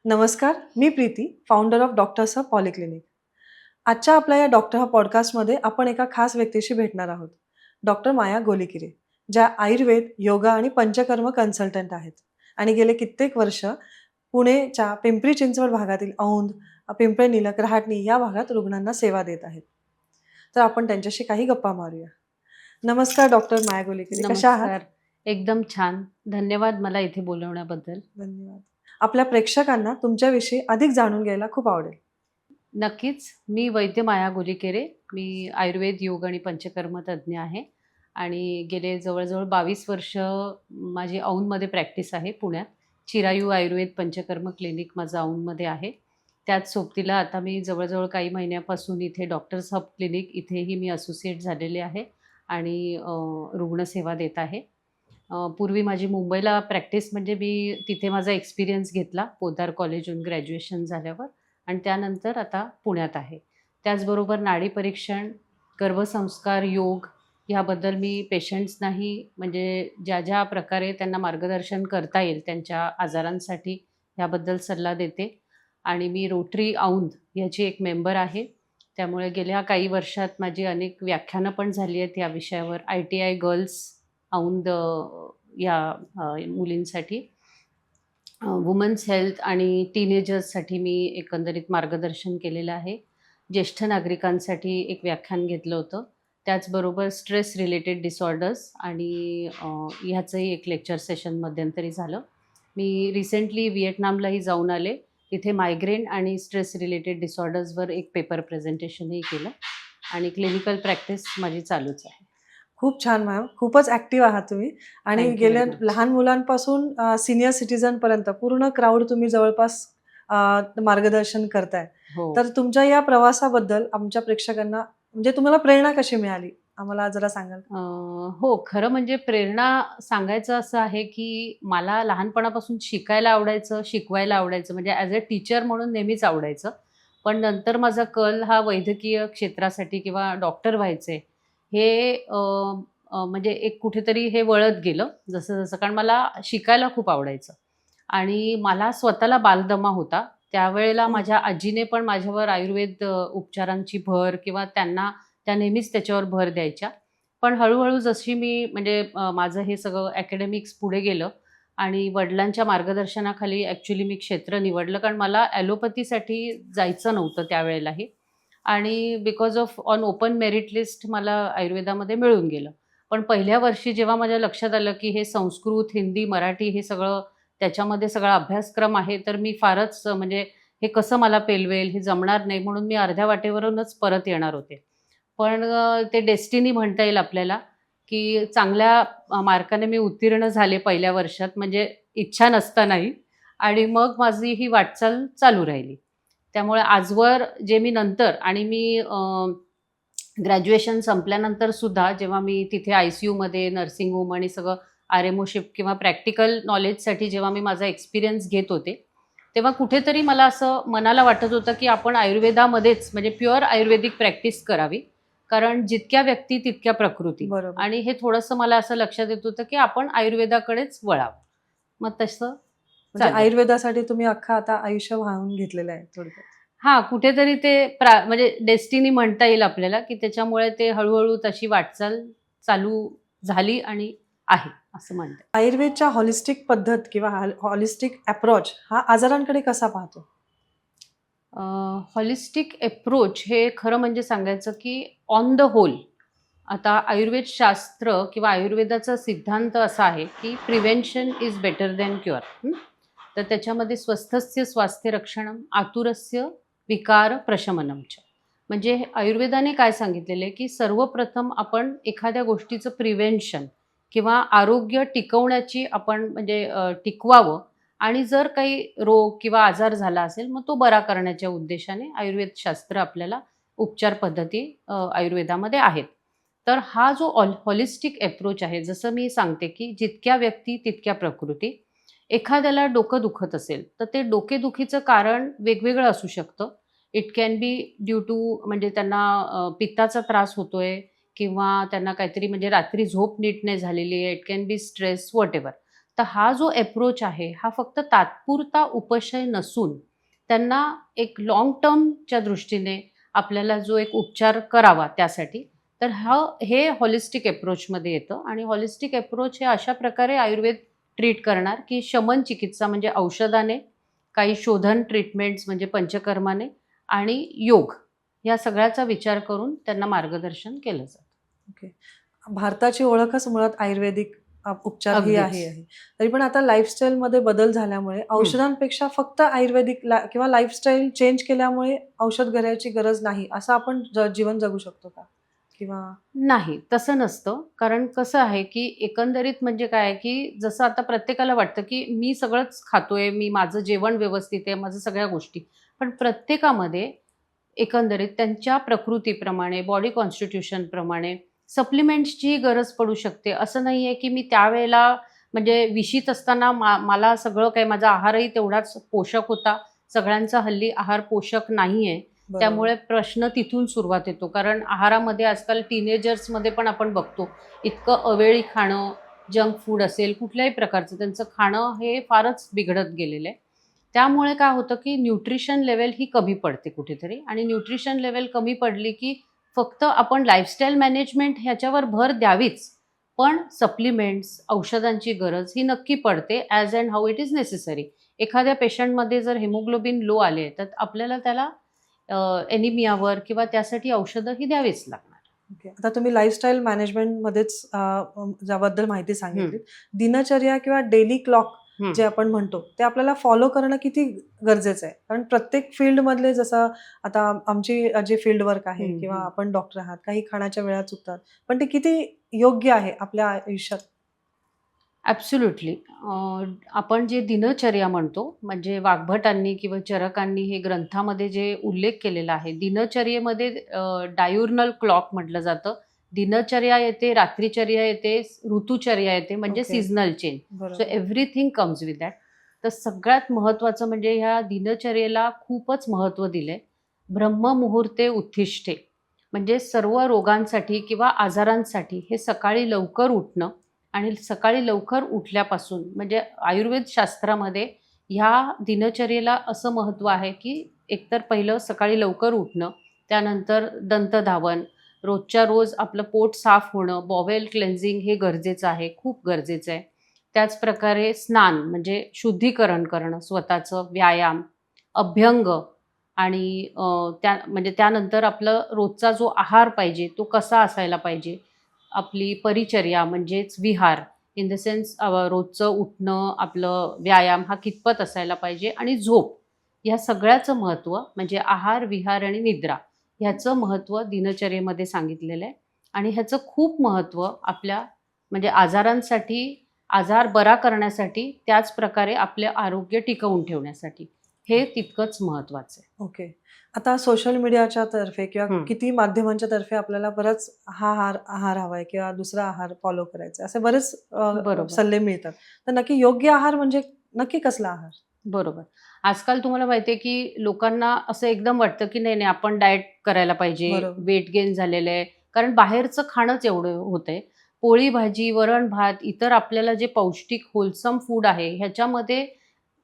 नमस्कार, मी Preeti, founder of doctors hub polyclinic. आजच्या आपल्या या डॉक्टर हब पॉडकास्टमध्ये आपण एका खास व्यक्तीशी भेटणार आहोत. डॉक्टर माया गोलीकिरे, ज्या आयुर्वेद, योगा आणि पंचकर्म कन्सल्टंट आहेत आणि गेले कित्येक वर्ष पुणेच्या पिंपरी चिंचवड भागातील औंध, पिंपळे निलक, रहाटणी या भागात रुग्णांना सेवा देत आहेत. तर आपण त्यांच्याशी काही गप्पा मारूया. नमस्कार डॉक्टर माया गोलीकिरे, कशा आहात? नमस्कार. एकदम छान. धन्यवाद मला इथे बोलवण्याबद्दल. धन्यवाद. आपल्या प्रेक्षकांना तुमच्याविषयी अधिक जाणून घ्यायला खूप आवडेल. नक्कीच. मी वैद्य माया गोलीकेरे. मी आयुर्वेद, योग आणि पंचकर्म तज्ज्ञ आहे आणि गेले जवळ-जवळ 22 वर्ष माझी औंधमध्ये प्रॅक्टिस आहे पुण्यात. चिरायू आयुर्वेद पंचकर्म क्लिनिक माझं औंधमध्ये आहे. त्याच सोबतीला आता मी जवळ-जवळ काही महिन्यापासून इथे डॉक्टर्स हब क्लिनिक इथेही मी असोसिएट झालेले आहे आणि रुग्णसेवा देत आहे. पूर्वी माझी मुंबईला प्रॅक्टिस म्हणजे मी तिथे माझा एक्सपिरियन्स घेतला पोद्दार कॉलेजहून ग्रॅज्युएशन झाल्यावर आणि त्यानंतर आता पुण्यात आहे. त्याचबरोबर नाडी परीक्षण, गर्भसंस्कार, योग ह्याबद्दल मी पेशंट्सनाही म्हणजे ज्या प्रकारे त्यांना मार्गदर्शन करता येईल त्यांच्या आजारांसाठी ह्याबद्दल सल्ला देते आणि मी रोटरी औंध ह्याची एक मेंबर आहे. त्यामुळे गेल्या काही वर्षात माझी अनेक व्याख्यानं पण झाली आहेत या विषयावर. ITI गर्ल्स औंध या मुलींसाठी वुमन्स हेल्थ आणि टीनेजर्ससाठी मी एकंदरीत मार्गदर्शन केलेलं आहे. ज्येष्ठ नागरिकांसाठी एक व्याख्यान घेतलं होतं. त्याचबरोबर स्ट्रेस रिलेटेड डिसऑर्डर्स आणि ह्याचंही एक लेक्चर सेशन मध्यंतरी झालं. मी रिसेंटली व्हिएटनामलाही जाऊन आले. तिथे मायग्रेन आणि स्ट्रेस रिलेटेड डिसऑर्डर्सवर एक पेपर प्रेझेंटेशनही केलं आणि क्लिनिकल प्रॅक्टिस माझी चालूच आहे. खूप छान मॅम. खूपच ॲक्टिव्ह आहात तुम्ही आणि थँक यू गेल्या व्हेरी मच. लहान मुलांपासून सीनियर सिटिझनपर्यंत पूर्ण क्राउड तुम्ही जवळपास अ, मार्गदर्शन करताय. हो. तर तुमच्या या प्रवासाबद्दल आमच्या प्रेक्षकांना म्हणजे तुम्हाला प्रेरणा कशी मिळाली? आम्हाला जरा सांगाल? हो, खरं म्हणजे प्रेरणा सांगायचं असं आहे, की मला लहानपणापासून शिकायला आवडायचं, शिकवायला आवडायचं म्हणजे ॲज अ टीचर म्हणून नेहमीच आवडायचं. पण नंतर माझा कल हा वैद्यकीय क्षेत्रासाठी किंवा डॉक्टर व्हायचे हे म्हणजे एक कुठेतरी हे वळत गेलं जसं-जसं कारण मला शिकायला खूप आवडायचं आणि मला स्वतःला बालदमा होता. त्यावेळेला हं. माझ्या आजीने पण माझ्यावर आयुर्वेद उपचारांची भर किंवा त्या नेहमीच त्याच्यावर भर द्यायच्या. पण हळू-हळू जशी मी म्हणजे माझं हे सगळं अकॅडमिक्स पुढे गेलं आणि वडिलांच्या मार्गदर्शनाखाली ॲक्चुअली मी क्षेत्र निवडलं कारण मला ॲलोपॅथीसाठी जायचं नव्हतं त्यावेळेलाही आणि because of on open merit list मला आयुर्वेदामध्ये मिळून गेलं. पण पहिल्या वर्षी जेव्हा माझ्या लक्षात आलं, की हे संस्कृत, हिंदी, मराठी हे सगळं त्याच्यामध्ये सगळा अभ्यासक्रम आहे, तर मी फारच म्हणजे हे कसं मला पेलवेल, हे जमणार नाही म्हणून मी अर्ध्या वाटेवरूनच परत येणार होते. पण ते डेस्टिनी म्हणता येईल आपल्याला, की चांगल्या मार्काने मी उत्तीर्ण झाले पहिल्या वर्षात म्हणजे इच्छा नसतानाही आणि मग माझी ही वाटचाल चालू राहिली. त्यामुळे आजवर जे मी नंतर आणि मी ग्रॅज्युएशन संपल्यानंतर सुद्धा जेव्हा मी तिथे ICUमध्ये नर्सिंग होम आणि सगळं RMOशिप किंवा प्रॅक्टिकल नॉलेजसाठी जेव्हा मी माझा एक्सपिरियन्स घेत होते, तेव्हा कुठेतरी मला असं मनाला वाटत होतं, की आपण आयुर्वेदामध्येच म्हणजे प्युअर आयुर्वेदिक प्रॅक्टिस करावी. कारण जितक्या व्यक्ती तितक्या प्रकृती बरोबर. आणि हे थोडंसं मला असं लक्षात येत होतं, की आपण आयुर्वेदाकडेच वळावं. मग तसं म्हणजे चालू. आयुर्वेदासाठी तुम्ही अख्खं आता आयुष्य वाहून घेतलेलं आहे थोडक्यात. हां, कुठेतरी ते म्हणजे डेस्टिनी म्हणता येईल आपल्याला, की त्याच्यामुळे ते हळू-हळू तशी वाटचाल चालू झाली आणि आहे असं म्हणता येईल. आयुर्वेदच्या हॉलिस्टिक पद्धत किंवा हॉलिस्टिक अप्रोच हा आजारांकडे कसा पाहतो? हॉलिस्टिक अप्रोच हे खरं म्हणजे सांगायचं, की ऑन द होल आता आयुर्वेद शास्त्र किंवा आयुर्वेदाचा सिद्धांत असा आहे, की prevention is better than cure. तर त्याच्यामध्ये स्वस्थस्य स्वास्थ्य रक्षणम, आतुरस्य विकार प्रशमनम च. म्हणजे आयुर्वेदाने काय सांगितलेलं आहे, की सर्वप्रथम आपण एखाद्या गोष्टीचं प्रिव्हेन्शन किंवा आरोग्य टिकवण्याची आपण म्हणजे टिकवावं आणि जर काही रोग किंवा आजार झाला असेल, मग तो बरा करण्याच्या उद्देशाने आयुर्वेदशास्त्र आपल्याला उपचार पद्धती आयुर्वेदामध्ये आहेत. तर हा जो हॉलिस्टिक अप्रोच आहे, जसं मी सांगते, की जितक्या व्यक्ती तितक्या प्रकृती. एखाद्याला डोकं दुखत असेल, तर ते डोकेदुखीचं कारण वेगवेगळं असू शकतं. It can be due to म्हणजे त्यांना पित्ताचा त्रास होतोय किंवा त्यांना काहीतरी म्हणजे रात्री झोप नीट नाही झालेली आहे. It can be stress whatever. तर हा जो अप्रोच आहे हा फक्त तात्पुरता उपशय नसून त्यांना एक लाँग टर्मच्या दृष्टीने आपल्याला जो एक उपचार करावा त्यासाठी, तर हे हॉलिस्टिक अप्रोचमध्ये येतं. आणि हॉलिस्टिक अप्रोच हे अशा प्रकारे आयुर्वेद ट्रीट करणार, की शमन चिकित्सा म्हणजे औषधाने, काही शोधन ट्रीटमेंट्स म्हणजे पंचकर्माने आणि योग या सगळ्याचा विचार करून त्यांना मार्गदर्शन केलं जातं. ओके. भारताची ओळखच मुळात आयुर्वेदिक उपचार ही अगदीच. आहे. तरी पण आता लाईफस्टाईलमध्ये बदल झाल्यामुळे औषधांपेक्षा फक्त आयुर्वेदिक किंवा लाईफस्टाईल चेंज केल्यामुळे औषध घ्यायची गरज नाही, असं आपण जीवन जगू शकतो का? किंवा नाही, तसं नसतं. कारण कसं आहे, की एकंदरीत म्हणजे काय आहे, की जसं आता प्रत्येकाला वाटतं, की मी सगळंच खातोय, माझं जेवण व्यवस्थित आहे, माझं सगळ्या गोष्टी. पण प्रत्येकामध्ये एकंदरीत त्यांच्या प्रकृतीप्रमाणे, बॉडी कॉन्स्टिट्यूशनप्रमाणे सप्लिमेंट्सची गरज पडू शकते. असं नाहीये, की मी त्यावेळेला म्हणजे विशीत असताना मला सगळं काही माझा आहारही तेवढाच पोषक होता. सगळ्यांचा हल्ली आहार पोषक नाहीये. बरोबर. त्यामुळे प्रश्न तिथून सुरुवात येतो. कारण आहारामध्ये आजकाल टीनेजर्समध्ये पण आपण बघतो, इतकं अवेळी खाणं, जंक फूड असेल, कुठल्याही प्रकारचं त्यांचं खाणं हे फारच बिघडत गेलेलं आहे. त्यामुळे काय होतं, की न्यूट्रिशन लेव्हल ही कमी पडते कुठेतरी. आणि न्यूट्रिशन लेव्हल कमी पडली, की फक्त आपण लाईफस्टाईल मॅनेजमेंट ह्याच्यावर भर द्यावीच. पण सप्लिमेंट्स, औषधांची गरज ही नक्की पडते as and how it is necessary. एखाद्या पेशंटमध्ये जर हिमोग्लोबिन लो आले, तर आपल्याला त्याला एनिमियावर किंवा त्यासाठी औषधं ही द्यावीच लागणार. ओके. आता तुम्ही लाईफस्टाईल मॅनेजमेंटमध्येच ज्याबद्दल माहिती हं, सांगितली. दिनचर्या किंवा डेली क्लॉक हं. जे आपण म्हणतो, ते आपल्याला फॉलो करणं किती गरजेचं आहे? कारण प्रत्येक फील्डमधले जसं आता आमची जी फील्ड वर्क आहे हं, किंवा हं. आपण डॉक्टर आहात, काही खाण्याच्या वेळा चुकतात. पण ते किती योग्य आहे आपल्या आयुष्यात? ॲब्सोल्युटली. आपण जे दिनचर्या म्हणतो, म्हणजे वाग्भटांनी किंवा चरकांनी हे ग्रंथामध्ये जे उल्लेख केलेला आहे, दिनचर्येमध्ये डायूर्नल क्लॉक म्हटलं जातं. दिनचर्या येते, रात्रीचर्या येते, ऋतुचर्या येते, म्हणजे ओके. Seasonal change. सो बरोबर. Everything comes with that. तर सगळ्यात महत्त्वाचं म्हणजे ह्या दिनचर्येला खूपच महत्त्व दिलंय. ब्रह्ममुहूर्ते उत्तिष्ठे, म्हणजे सर्व रोगांसाठी किंवा आजारांसाठी हे सकाळी लवकर उठणं. आणि सकाळी लवकर उठल्यापासून म्हणजे आयुर्वेद शास्त्रामध्ये ह्या दिनचर्येला असं महत्त्व आहे, की एकतर पहिलं सकाळी लवकर उठणं, त्यानंतर दंतधावन, रोजच्या रोज आपलं पोट साफ होणं, बॉवेल क्लेन्झिंग हे गरजेचं आहे, खूप गरजेचं आहे. त्याचप्रकारे स्नान म्हणजे शुद्धीकरण करणं स्वतःचं, व्यायाम, अभ्यंग आणि म्हणजे त्यानंतर आपलं रोजचा जो आहार पाहिजे, तो कसा असायला पाहिजे. आपली परिचर्या म्हणजेच विहार इन द सेन्स रोजचं उठणं, आपलं व्यायाम हा कितपत असायला पाहिजे आणि झोप. ह्या सगळ्याचं महत्त्व म्हणजे आहार, विहार आणि निद्रा ह्याचं महत्त्व दिनचर्येमध्ये सांगितलेलं आहे. आणि ह्याचं खूप महत्त्व आपल्या म्हणजे आजारांसाठी, आजार बरा करण्यासाठी, त्याचप्रकारे आपले आरोग्य टिकवून ठेवण्यासाठी हे तितकंच महत्त्वाचं आहे. ओके. आता सोशल मीडियाच्या तर्फे किंवा हं, किती माध्यमांच्या तर्फे आपल्याला बरंच हा आहार आहार हवाय किंवा दुसरा आहार फॉलो करायचा आहे. असे बरेच बरोबर. सल्ले मिळतात. तर नक्की योग्य आहार म्हणजे नक्की कसला आहार? बरोबर. आजकाल तुम्हाला माहिती आहे, की लोकांना असं एकदम वाटतं, की नाही, नाही आपण डाएट करायला पाहिजे, बरोबर. वेट गेन झालेलं आहे. कारण बाहेरचं खाणंच एवढं होतंय. पोळी भाजी, वरण-भात, इतर आपल्याला जे पौष्टिक होलसम फूड आहे, ह्याच्यामध्ये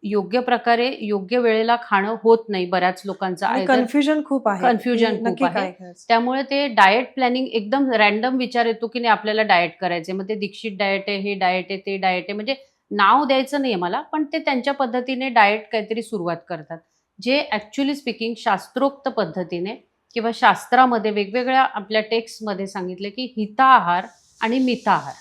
योग्य प्रकारे, योग्य वेळेला खाणं होत नाही बऱ्याच लोकांचं. आणि कन्फ्युजन खूप आहे, की कन्फ्युजन खूप नक्की आहे. काय खायचं? त्यामुळे ते डाएट प्लॅनिंग एकदम रँडम विचार येतो, की नाही आपल्याला डाएट करायचंय. मग ते दीक्षित डाएट आहे, हे डाएट आहे, ते डाएट आहे. म्हणजे नाव द्यायचं नाहीये मला, पण ते त्यांच्या पद्धतीने डाएट काहीतरी सुरुवात करतात. जे ॲक्चुअली स्पीकिंग शास्त्रोक्त पद्धतीने किंवा शास्त्रामध्ये वेगवेगळ्या आपल्या टेक्स्टमध्ये सांगितले, की हिताहार आणि मिताहार.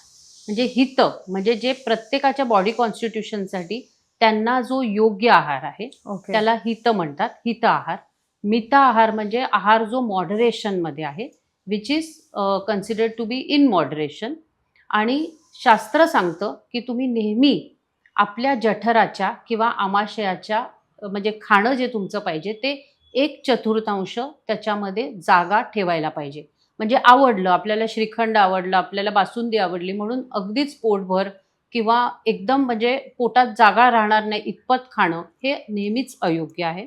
म्हणजे हित म्हणजे जे प्रत्येकाच्या बॉडी कॉन्स्टिट्यूशनसाठी त्यांना जो योग्य आहार आहे, ओके. त्याला हित म्हणतात, हित आहार. मित आहार म्हणजे आहार जो मॉडरेशनमध्ये आहे, which is considered to be in moderation. आणि शास्त्र सांगतं, की तुम्ही नेहमी आपल्या जठराच्या किंवा आमाशयाच्या म्हणजे खाणं जे तुमचं पाहिजे ते 1/4 त्याच्यामध्ये जागा ठेवायला पाहिजे. म्हणजे आवडलं, आपल्याला श्रीखंड आवडलं, आपल्याला बासुंदी आवडली म्हणून अगदीच पोटभर किंवा एकदम म्हणजे पोटात जागा राहणार नाही इतपत खाणं हे नेहमीच अयोग्य आहे.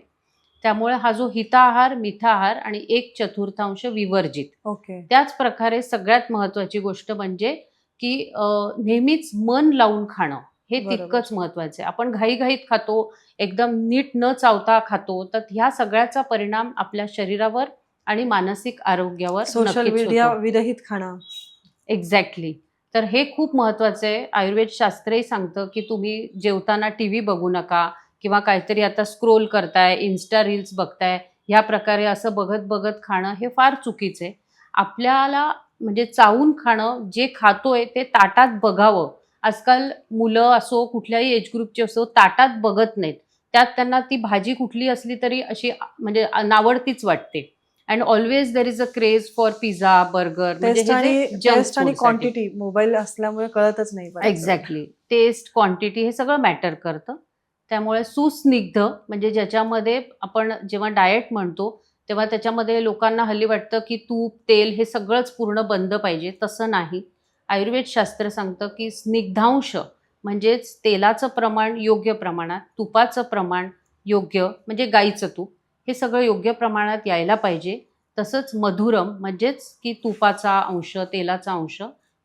त्यामुळे हा जो हिताहार, मिताहार आणि 1/4 विवर्जित. ओके. त्याच प्रकारे सगळ्यात महत्त्वाची गोष्ट म्हणजे, की नेहमीच मन लावून खाणं. हे बरोबर. तितकंच महत्वाचं आहे. आपण घाईघाईत खातो, एकदम नीट न चावता खातो, तर ह्या सगळ्याचा परिणाम आपल्या शरीरावर आणि मानसिक आरोग्यावर सोशल नक्कीच मीडिया होतो. विरहित खाणं. एक्झॅक्टली. तर हे खूप महत्वाचं आहे. आयुर्वेद शास्त्रही सांगतं, की तुम्ही जेवताना टीव्ही बघू नका किंवा काहीतरी आता स्क्रोल करताय, Insta रील्स बघताय, ह्या प्रकारे असं बघत-बघत खाणं हे फार चुकीचं आहे. आपल्याला म्हणजे चावून खाणं, जे खातोय ते ताटात बघावं. आजकाल मुलं असो, कुठल्याही एज ग्रुपचे असो, ताटात बघत नाहीत. त्यात त्यांना ती भाजी कुठली असली तरी अशी म्हणजे नावडतीच वाटते. And always there is a craze for pizza, burger म्हणजे टेस्ट हे आणि जे जंक टेस्ट आणि फूडसाठी. क्वांटिटी मोबाईल असल्यामुळे कळतच नाही बऱ्याच वेळेला. एक्झॅक्टली. टेस्ट, क्वांटिटी हे सगळं मॅटर करतं. त्यामुळे सुस्निग्ध म्हणजे ज्याच्यामध्ये आपण जेव्हा डाएट म्हणतो, तेव्हा त्याच्यामध्ये लोकांना हल्ली वाटतं, की तूप, तेल हे सगळंच पूर्ण बंद पाहिजे. तसं नाही. आयुर्वेद शास्त्र सांगतं, की स्निग्धांश म्हणजेच तेलाचं प्रमाण योग्य प्रमाणात, तुपाचं प्रमाण योग्य म्हणजे गाईचं तूप, हे सगळं योग्य प्रमाणात यायला पाहिजे. तसंच मधुरम म्हणजेच की तुपाचा अंश, तेलाचा अंश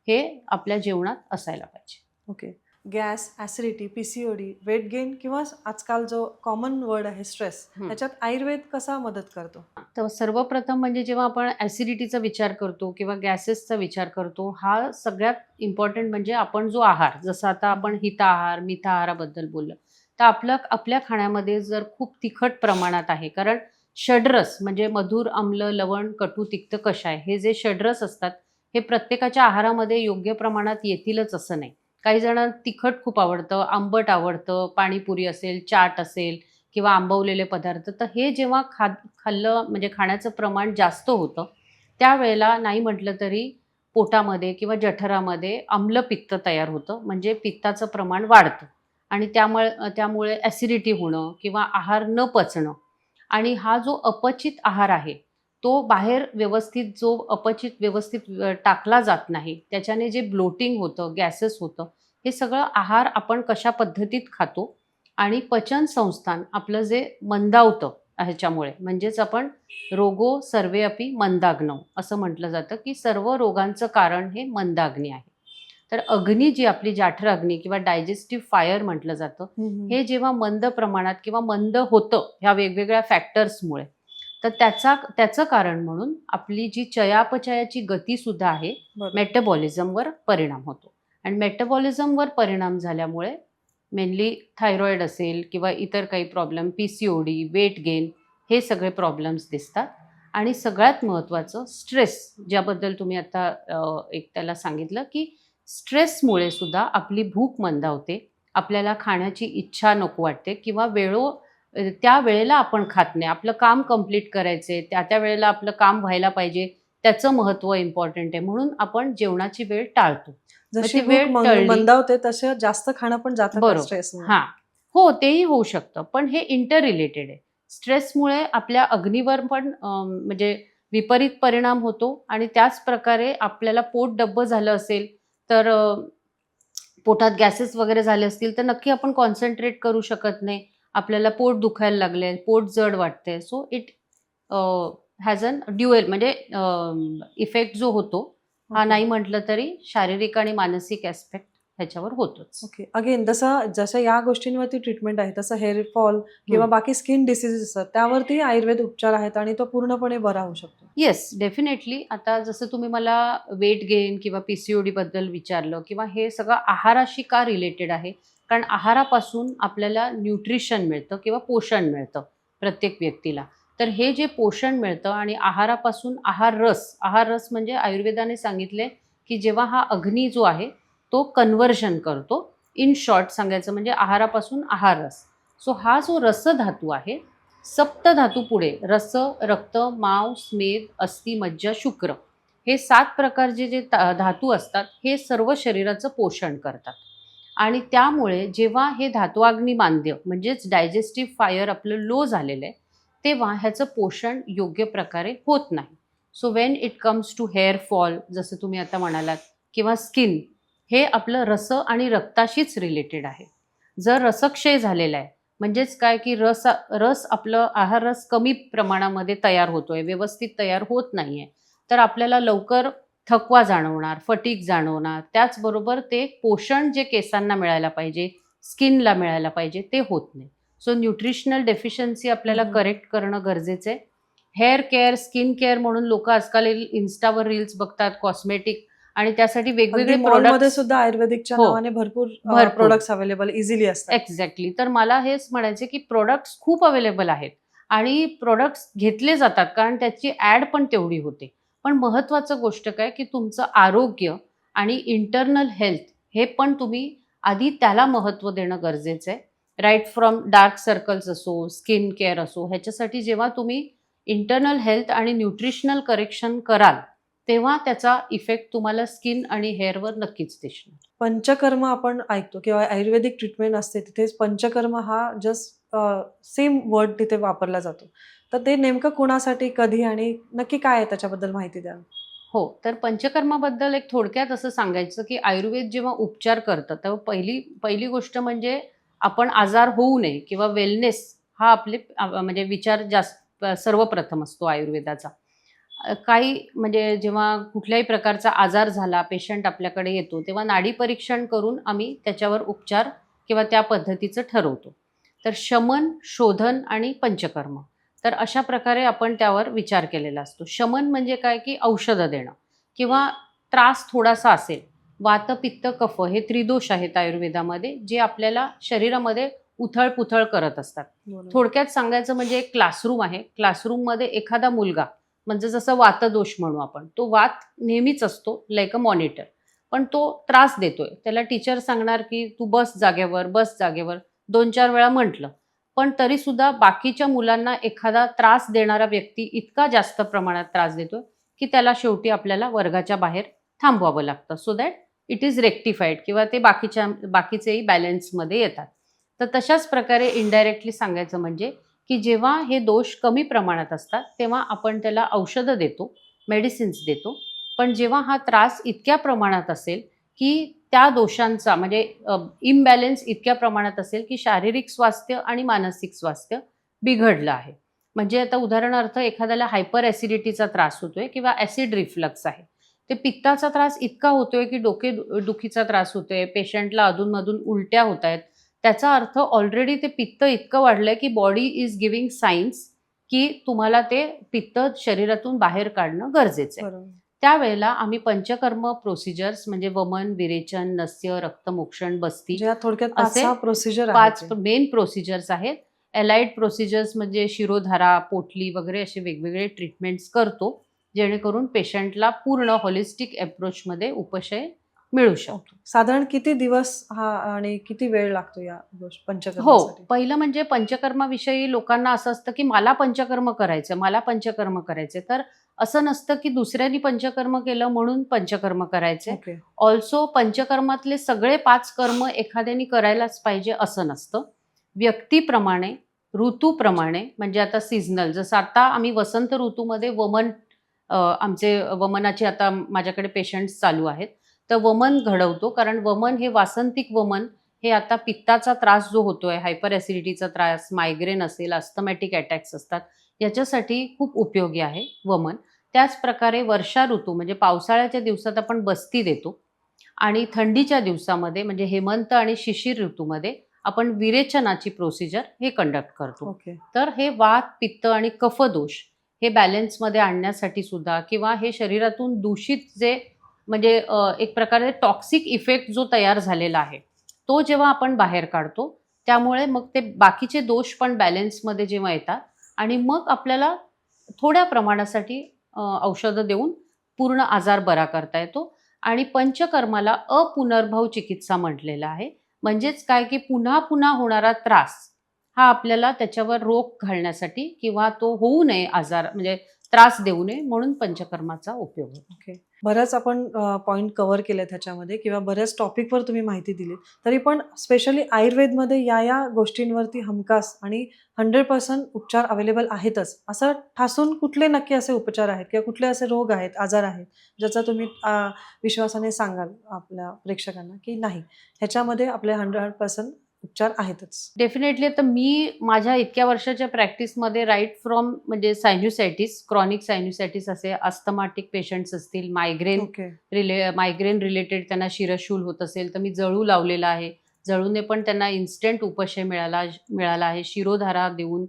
हे आपल्या जेवणात असायला पाहिजे. Okay. Gas, acidity, PCOD, weight gain किंवा आजकाल जो कॉमन वर्ड आहे स्ट्रेस, हं. ह्याच्यात आयुर्वेद कसा मदत करतो? तर सर्वप्रथम म्हणजे जेव्हा आपण ॲसिडिटीचा विचार करतो किंवा गॅसेसचा विचार करतो, हा सगळ्यात इम्पॉर्टंट म्हणजे आपण जो आहार, जसं आता आपण हिता आहार, मिता आहाराबद्दल बोललं, तर आपल्या खाण्यामध्ये जर खूप तिखट प्रमाणात आहे, कारण षड्रस म्हणजे मधुर, आम्ल, लवण, कटू, तिक्त, कषाय हे जे षड्रस असतात, हे प्रत्येकाच्या आहारामध्ये योग्य प्रमाणात येतीलच असं नाही. काही जणांना तिखट खूप आवडतं, आंबट आवडतं, पाणीपुरी असेल, चाट असेल किंवा आंबवलेले पदार्थ. तर हे जेव्हा खाल्लं म्हणजे खाण्याचं प्रमाण जास्त होतं, त्यावेळेला नाही म्हटलं तरी पोटामध्ये किंवा जठरामध्ये आम्लपित्त तयार होतं. म्हणजे पित्ताचं प्रमाण वाढतं आणि त्यामुळे ॲसिडिटी होणं किंवा आहार न पचणं आणि हा जो अपचित आहार आहे, तो बाहेर व्यवस्थित जो अपचित व्यवस्थित टाकला जात नाही, त्याच्याने जे ब्लोटिंग होतं, गॅसेस होतं, हे सगळं आहार आपण कशा पद्धतीत खातो आणि पचन संस्थान आपलं जे मंदावतं ह्याच्यामुळे, म्हणजेच आपण रोगो सर्वे अपि मंदाग्नौ असं म्हटलं जातं, की सर्व रोगांचं कारण हे मंदाग्नी आहे. तर अग्नी जी आपली जाठर अग्नी किंवा डायजेस्टिव्ह फायर म्हटलं जातं, हे जेव्हा मंद प्रमाणात किंवा मंद होतं ह्या वेगवेगळ्या फॅक्टर्समुळे, तर त्याचं कारण म्हणून आपली जी चयापचयाची गतीसुद्धा आहे, बरोबर. मेटाबॉलिझमवर परिणाम होतो आणि मेटाबॉलिझमवर परिणाम झाल्यामुळे मेनली थायरॉईड असेल किंवा इतर काही प्रॉब्लेम, पी-सी-ओ-डी, वेट गेन हे सगळे प्रॉब्लेम्स दिसतात आणि सगळ्यात महत्त्वाचं स्ट्रेस, ज्याबद्दल तुम्ही आता एक त्याला सांगितलं, की स्ट्रेसमुळे सुद्धा आपली भूक मंदावते. आपल्याला खाण्याची इच्छा नको वाटते किंवा त्या वेळेला आपण खात नाही. आपलं काम कंप्लीट करायचंय, त्या वेळेला आपलं काम व्हायला पाहिजे, त्याचं महत्त्व इम्पॉर्टंट आहे. म्हणून आपण जेवणाची वेळ टाळतो. मग जशी ती भूक वेळ टळली मंदावते तसं जास्त खाणं पण जातं का बरोबर. स्ट्रेसमुळे? हां. हो, तेही होऊ शकतं. पण हे इंटर रिलेटेड आहे. स्ट्रेसमुळे आपल्या अग्नीवर पण म्हणजे विपरीत परिणाम होतो आणि त्याच प्रकारे आपल्याला पोट डब्बं झालं असेल, तर पोटात गॅसेस वगैरे झाले असतील, तर नक्की आपण कॉन्सन्ट्रेट करू शकत नाही. आपल्याला पोट दुखायला लागलंय, पोट जड वाटतंय. So it has an dual म्हणजे इफेक्ट जो होतो, हा ओके. नाही म्हटलं तरी शारीरिक आणि मानसिक ॲस्पेक्ट ह्याच्यावर होतोच. ओके. अगेन जशा या गोष्टींवरती ट्रीटमेंट आहे, तसं हेअर फॉल किंवा बाकी स्किन डिसीजेस असतात, त्यावरती आयुर्वेद उपचार आहेत आणि तो पूर्णपणे बरा होऊ शकतो. Yes, definitely. आता जसं तुम्ही मला वेट गेन किंवा पी-सी-ओ-डी बद्दल विचारलं किंवा हे सगळं आहाराशी का रिलेटेड आहे? कारण आहारापासून आपल्याला न्यूट्रिशन मिळतं किंवा पोषण मिळतं प्रत्येक व्यक्तीला. तर हे जे पोषण मिळतं आणि आहारापासून आहार रस म्हणजे आयुर्वेदाने सांगितले, की जेव्हा हा अग्नी जो आहे, तो कन्व्हर्जन करतो. इन शॉर्ट सांगायचं म्हणजे आहारापासून आहार रस. सो हा जो रसधातू आहे, सप्तधातू पुढे रस, रक्त, मांस, स्मेद, अस्थि, मज्जा, शुक्र हे 7 प्रकारचे जे धातू असतात, हे सर्व शरीराचं पोषण करतात. आणि त्यामुळे जेव्हा हे धात्वाग्नी मांद्य म्हणजेच डायजेस्टिव्ह फायर आपलं लो झालेलं आहे, तेव्हा ह्याचं पोषण योग्य प्रकारे होत नाही. So when it comes to hair fall जसं तुम्ही आता म्हणालात किंवा स्किन, हे आपलं रस आणि रक्ताशीच रिलेटेड आहे. जर रसक्षय झालेला आहे म्हणजेच काय, की रस आपलं आहार रस कमी प्रमाणामध्ये तयार होतोय, व्यवस्थित तयार होत नाहीये, तर आपल्याला लवकर थकवा जाणवणार, फटीग जाणवणार. त्याचबरोबर ते पोषण जे केसांना मिळायला पाहिजे, स्किनला मिळायला पाहिजे ते होत नाही. सो न्यूट्रिशनल डेफिशियन्सी आपल्याला हम्म. करेक्ट करणं गरजेचं आहे. हेअर केअर, स्किन केअर म्हणून लोकं आजकाल इन्स्टावर रील्स बघतात, कॉस्मेटिक आणि त्यासाठी अगदी वेगवेगळे मॉलमध्ये प्रॉडक्ट्स. सुद्धा आयुर्वेदिकच्या हो, नावाने भरपूर भरपूर. प्रोडक्ट्स अवेलेबल इझिली असतात. एक्झॅक्टली. तर मला हेच म्हणायचं की प्रॉडक्ट्स खूप अवेलेबल आहेत आणि प्रॉडक्ट्स घेतले जातात कारण त्याची ॲड पण तेवढी होते. पण महत्त्वाचं गोष्ट काय की तुमचं आरोग्य आणि इंटरनल हेल्थ हे पण तुम्ही आधी त्याला महत्त्व देणं गरजेचं आहे. राईट फ्रॉम डार्क सर्कल्स असो, स्किन केअर असो, ह्याच्यासाठी जेव्हा तुम्ही इंटरनल हेल्थ आणि न्यूट्रिशनल करेक्शन कराल, तेव्हा त्याचा इफेक्ट तुम्हाला स्किन आणि हेअरवर नक्कीच दिसणार. पंचकर्म आपण ऐकतो किंवा आयुर्वेदिक ट्रीटमेंट असते तिथेच पंचकर्म हा जस्ट सेम वर्ड तिथे वापरला जातो. तर ते नेमकं कुणासाठी, कधी आणि नक्की काय आहे त्याच्याबद्दल माहिती द्या. हो, तर पंचकर्माबद्दल एक थोडक्यात असं सांगायचं, की आयुर्वेद जेव्हा उपचार करतं, तेव्हा पहिली पहिली गोष्ट म्हणजे आपण आजार होऊ नये किंवा वेलनेस हा आपले म्हणजे विचार सर्वप्रथम असतो आयुर्वेदाचा. काही म्हणजे जेव्हा कुठल्याही प्रकारचा आजार झाला, पेशंट आपल्याकडे येतो, तेव्हा नाडी परीक्षण करून आम्ही त्याच्यावर उपचार किंवा त्या पद्धतीचं ठरवतो. तर शमन, शोधन आणि पंचकर्म. तर अशा प्रकारे आपण त्यावर विचार केलेला असतो. शमन म्हणजे काय, की औषधं देणं किंवा त्रास थोडासा असेल, वात, पित्त, कफ हे त्रिदोष आहेत आयुर्वेदामध्ये, जे आपल्याला शरीरामध्ये उथळ-पुथळ करत असतात. बरोबर. थोडक्यात सांगायचं म्हणजे एक क्लासरूम आहे. क्लासरूममध्ये एखादा मुलगा म्हणजे जसं वातदोष म्हणू आपण, तो वात नेहमीच असतो लाइक अ मॉनिटर. पण तो त्रास देतोय. त्याला टीचर सांगणार, की "तू बस जागेवर, बस जागेवर." 2-4 वेळा म्हटलं. पण तरीसुद्धा बाकीच्या मुलांना एखादा त्रास देणारा व्यक्ती इतका जास्त प्रमाणात त्रास देतोय, की त्याला शेवटी आपल्याला वर्गाच्या बाहेर थांबवावं लागतं. So that it is rectified किंवा ते बाकीचेही बॅलन्समध्ये येतात. तर तशाच प्रकारे इनडायरेक्टली सांगायचं म्हणजे, की जेव्हा हे दोष कमी प्रमाणात असतात, तेव्हा आपण त्याला औषधं देतो, मेडिसिन्स देतो. पण जेव्हा हा त्रास इतक्या प्रमाणात असेल, की त्या दोषांचा म्हणजे इम्बॅलन्स इतक्या प्रमाणात असेल, की शारीरिक स्वास्थ्य आणि मानसिक स्वास्थ्य बिघडलं आहे. म्हणजे आता उदाहरणार्थ एखाद्याला हायपर ॲसिडिटीचा त्रास होतोय किंवा ॲसिड रिफ्लक्स आहे. ते पित्ताचा त्रास इतका होतोय, की डोकेदुखीचा त्रास होतोय, पेशंटला अधून-मधून उलट्या होतायत. त्याचा अर्थ ऑलरेडी ते पित्त इतकं वाढलंय, की बॉडी इज गिव्हिंग सायन्स, की तुम्हाला ते पित्त शरीरातून बाहेर काढणं गरजेचं आहे. बरोबर. त्यावेळेला आम्ही पंचकर्म प्रोसिजर्स म्हणजे वमन, विरेचन, नस्य, रक्तमोक्षण, बस्ती म्हणजे या थोडक्यात असे 5-6 प्रोसिजर आहेत 5 जे. मेन प्रोसिजर्स आहेत. अलाइड प्रोसिजर्स म्हणजे शिरोधारा, पोटली वगैरे असे वेगवेगळे ट्रीटमेंट्स करतो, जेणेकरून पेशंटला पूर्ण होलिस्टिक अप्रोचमध्ये उपशय मिळू शकतो. साधारण किती दिवस हा आणि किती वेळ लागतो या हो, पंचकर्मासाठी? पहिलं म्हणजे पंचकर्माविषयी लोकांना असं असतं, की मला पंचकर्म करायचं, मला पंचकर्म करायचे. तर असं नसतं, की दुसऱ्यांनी पंचकर्म केलं म्हणून पंचकर्म करायचे. ओके. ऑल्सो पंचकर्मातले सगळे 5 कर्म एखाद्याने करायलाच पाहिजे असं नसतं. व्यक्तीप्रमाणे, ऋतूप्रमाणे म्हणजे आता सीझनल जसं आता आम्ही वसंत ऋतूमध्ये आमचे वमनाचे आता माझ्याकडे पेशंट्स चालू आहेत. तर वमन घडवतो कारण वमन हे वासंतिक वमन हे आता पित्ताचा त्रास जो होतोय, हायपर ॲसिडिटीचा त्रास, मायग्रेन असेल, अस्थमॅटिक अटॅक्स असतात, याच्यासाठी खूप उपयोगी आहे वमन. त्याचप्रकारे वर्षा ऋतू म्हणजे पावसाळ्याच्या दिवसात आपण बस्ती देतो आणि थंडीच्या दिवसामध्ये म्हणजे हेमंत आणि शिशिर ऋतूमध्ये आपण विरेचनाची प्रोसिजर हे कंडक्ट करतो. ओके. तर हे वात, पित्त आणि कफदोष हे बॅलन्समध्ये आणण्यासाठी सुद्धा किंवा हे शरीरातून दूषित जे म्हणजे एक प्रकारे टॉक्सिक इफेक्ट जो तयार झालेला आहे, तो जेव्हा आपण बाहेर काढतो, त्यामुळे मग ते बाकीचे दोष पण बॅलन्समध्ये जेव्हा येतात आणि मग आपल्याला थोड्या प्रमाणासाठी औषधं देऊन पूर्ण आजार बरा करता येतो आणि पंचकर्माला अपुनर्भव चिकित्सा म्हटलेलं आहे. म्हणजेच काय, की पुन्हा-पुन्हा होणारा त्रास हा आपल्याला त्याच्यावर रोख घालण्यासाठी किंवा तो होऊ नये आजार म्हणजे त्रास देऊ नये म्हणून पंचकर्माचा उपयोग होतो. ओके. बऱ्याच आपण पॉइंट कव्हर केले त्याच्यामध्ये किंवा बऱ्याच टॉपिकवर तुम्ही माहिती दिली. तरी पण स्पेशली आयुर्वेदमध्ये या गोष्टींवरती हमखास आणि 100% उपचार अवेलेबल आहेतच. असं ठासून कुठले नक्की असे उपचार आहेत किंवा कुठले असे रोग आहेत, आजार आहेत, ज्याचा तुम्ही विश्वासाने सांगाल आपल्या प्रेक्षकांना, की नाही ह्याच्यामध्ये आपले 100% उपचार आहेतच. डेफिनेटली. आता मी माझ्या इतक्या वर्षाच्या प्रॅक्टिसमध्ये राईट फ्रॉम म्हणजे सायन्युसायटिस, क्रॉनिक सायन्युसायटिस असे अस्थमॅटिक पेशंट्स असतील, ओके. मायग्रेन रिलेटेड त्यांना शिरशूल होत असेल, तर मी जळू लावलेला आहे. जळूने पण त्यांना इन्स्टंट उपशय मिळाला आहे. शिरोधारा देऊन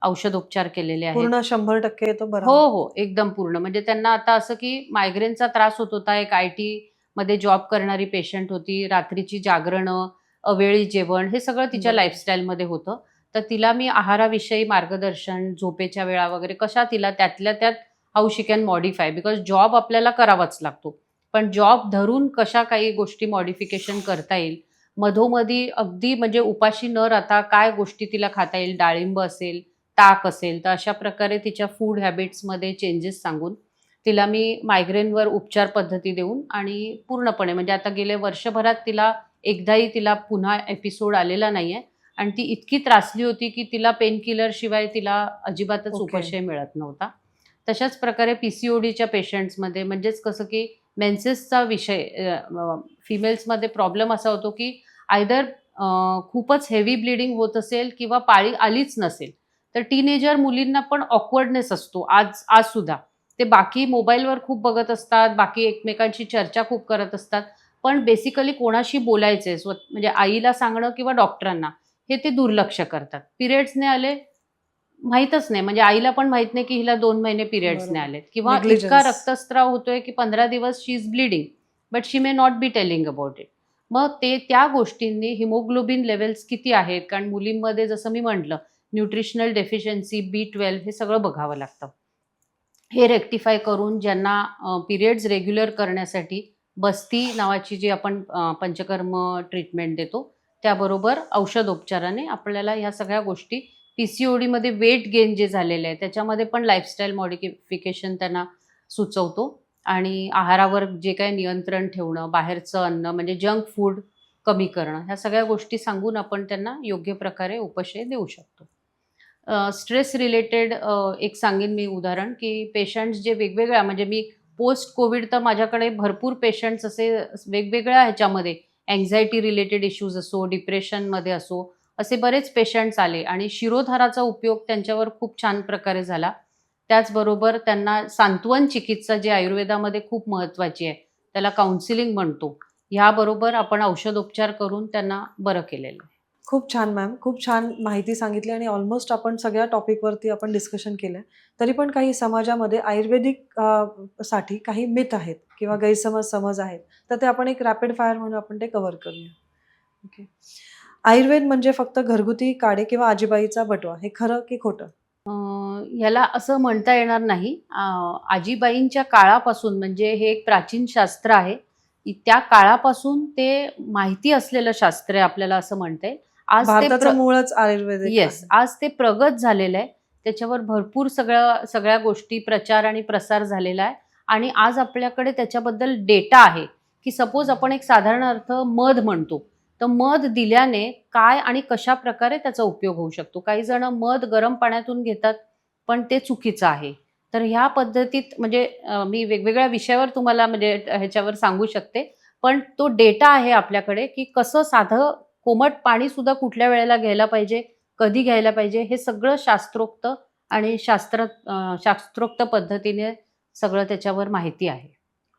औषधोपचार केलेले आहेत. पूर्ण 100% तो बरा हो, होतो. हो. एकदम पूर्ण. म्हणजे त्यांना आता असं की मायग्रेनचा त्रास होत होता. एक आय-टीमध्ये जॉब करणारी पेशंट होती. रात्रीची जागरणं, अवेळी जेवण हे सगळं तिच्या बरोबर. लाईफस्टाईलमध्ये होतं. तर तिला मी आहाराविषयी मार्गदर्शन, झोपेच्या वेळा वगैरे कशा तिला त्यातल्या त्यात how she can modify because job आपल्याला करावाच लागतो. पण जॉब धरून कशा काही गोष्टी मॉडिफिकेशन करता येईल. मधोमधी अगदी म्हणजे उपाशी न राहता काय गोष्टी तिला खाता येईल. डाळिंब असेल, ताक असेल, तर अशा प्रकारे तिच्या फूड हॅबिट्समध्ये चेंजेस सांगून तिला मी मायग्रेनवर उपचार पद्धती देऊन आणि पूर्णपणे म्हणजे आता गेल्या वर्षभरात एकदाही तिला पुन्हा एपिसोड आलेला नाहीये आणि ती इतकी त्रासली होती, की तिला पेनकिलर शिवाय तिला अजिबातच ओके. उपशय मिळत नव्हता. तशाच प्रकारे पी-सी-ओ-डीच्या पेशंट्समध्ये म्हणजेच कसं, की मेन्सेसचा विषय फिमेल्समध्ये प्रॉब्लेम असा होतो, की आयदर खूपच हेवी ब्लीडिंग होत असेल किंवा पाळी आलीच नसेल. तर टीनेजर मुलींना पण ऑकवर्डनेस असतो आजसुद्धा. ते बाकी मोबाईलवर खूप बघत असतात, बाकी एकमेकांशी चर्चा खूप करत असतात. पण बेसिकली कोणाशी बोलायचंय म्हणजे आईला सांगणं किंवा डॉक्टरांना, हे ते दुर्लक्ष करतात. पिरियड्स नाही आले, माहीतच नाही. म्हणजे आईला पण माहीत नाही, की हिला 2 महिने पिरियड्स नाही बरोबर. आलेत किंवा इतका निग्लिजन्स. रक्तस्राव होतोय, की 15 दिवस she is bleeding, but she may not be telling about it. मग त्या गोष्टींनी हिमोग्लोबिन लेव्हल्स किती आहेत? कारण मुलींमध्ये जसं मी म्हटलं, न्यूट्रिशनल डेफिशियन्सी, B12 हे सगळं बघावं लागतं. हे रेक्टिफाय करून ज्यांना पिरियड्स रेग्युलर करण्यासाठी बस्ती नावाची जी आपण पंचकर्म ट्रीटमेंट देतो, त्याबरोबर औषधोपचाराने आपल्याला ह्या सगळ्या गोष्टी पी-सी-ओ-डीमध्ये वेट गेन जे झालेलं आहे, त्याच्यामध्ये पण लाईफस्टाईल मॉडिफिकेशन त्यांना सुचवतो आणि आहारावर जे काही नियंत्रण ठेवणं, बाहेरचं अन्न म्हणजे जंक फूड कमी करणं, ह्या सगळ्या गोष्टी सांगून आपण त्यांना योग्य प्रकारे उपशय देऊ शकतो. स्ट्रेस रिलेटेड एक सांगेन मी उदाहरण, की पेशंट्स जे वेगवेगळ्या म्हणजे मी पोस्ट कोविड तर माझ्याकडे भरपूर पेशंट्स असे वेगवेगळ्या ह्याच्यामध्ये अँक्झायटी रिलेटेड इश्यूज असो, डिप्रेशनमध्ये असो, असे बरेच पेशंट्स आले आणि शिरोधाराचा उपयोग त्यांच्यावर खूप छान प्रकारे झाला. त्याचबरोबर त्यांना सांत्वन चिकित्सा जी आयुर्वेदामध्ये खूप महत्त्वाची आहे, त्याला काउन्सिलिंग म्हणतो. ह्याबरोबर आपण औषधोपचार करून त्यांना बरं केलेलं आहे. खूप छान मॅम. खूप छान माहिती सांगितली आणि ऑलमोस्ट आपण सगळ्या टॉपिकवरती आपण डिस्कशन केलंय. तरी पण काही समाजामध्ये आयुर्वेदिक साठी काही मिथ आहेत किंवा समज आहेत. तर ते आपण एक रॅपिड फायर म्हणून आपण ते कव्हर करूया. ओके. आयुर्वेद म्हणजे फक्त घरगुती काढे किंवा आजीबाईचा बटवा. हे खरं की खोटं? ह्याला असं म्हणता येणार नाही. आजीबाईंच्या काळापासून म्हणजे हे एक प्राचीन शास्त्र आहे. त्या काळापासून ते माहिती असलेलं शास्त्र आहे आपल्याला असं म्हणता येईल. आज ते भारताचं मूळच आयुर्वेदिक येस. आहे. आज ते प्रगत झालेलं आहे. त्याच्यावर भरपूर सगळ्या गोष्टी प्रचार आणि प्रसार झालेला आहे आणि आज आपल्याकडे त्याच्याबद्दल डेटा आहे, की सपोज आपण एक साधारण अर्थ मध म्हणतो. तर मध दिल्याने काय आणि कशाप्रकारे त्याचा उपयोग होऊ शकतो. काही जण मध गरम पाण्यातून घेतात, पण ते चुकीचं आहे. तर ह्या पद्धतीत म्हणजे मी वेगवेगळ्या विषयावर तुम्हाला म्हणजे ह्याच्यावर सांगू शकते. पण तो डेटा आहे आपल्याकडे, की कसं साधं कोमट पाणीसुद्धा कुठल्या वेळेला घ्यायला पाहिजे, कधी घ्यायला पाहिजे, हे सगळं शास्त्रोक्त आणि शास्त्रोक्त पद्धतीने सगळं त्याच्यावर माहिती आहे.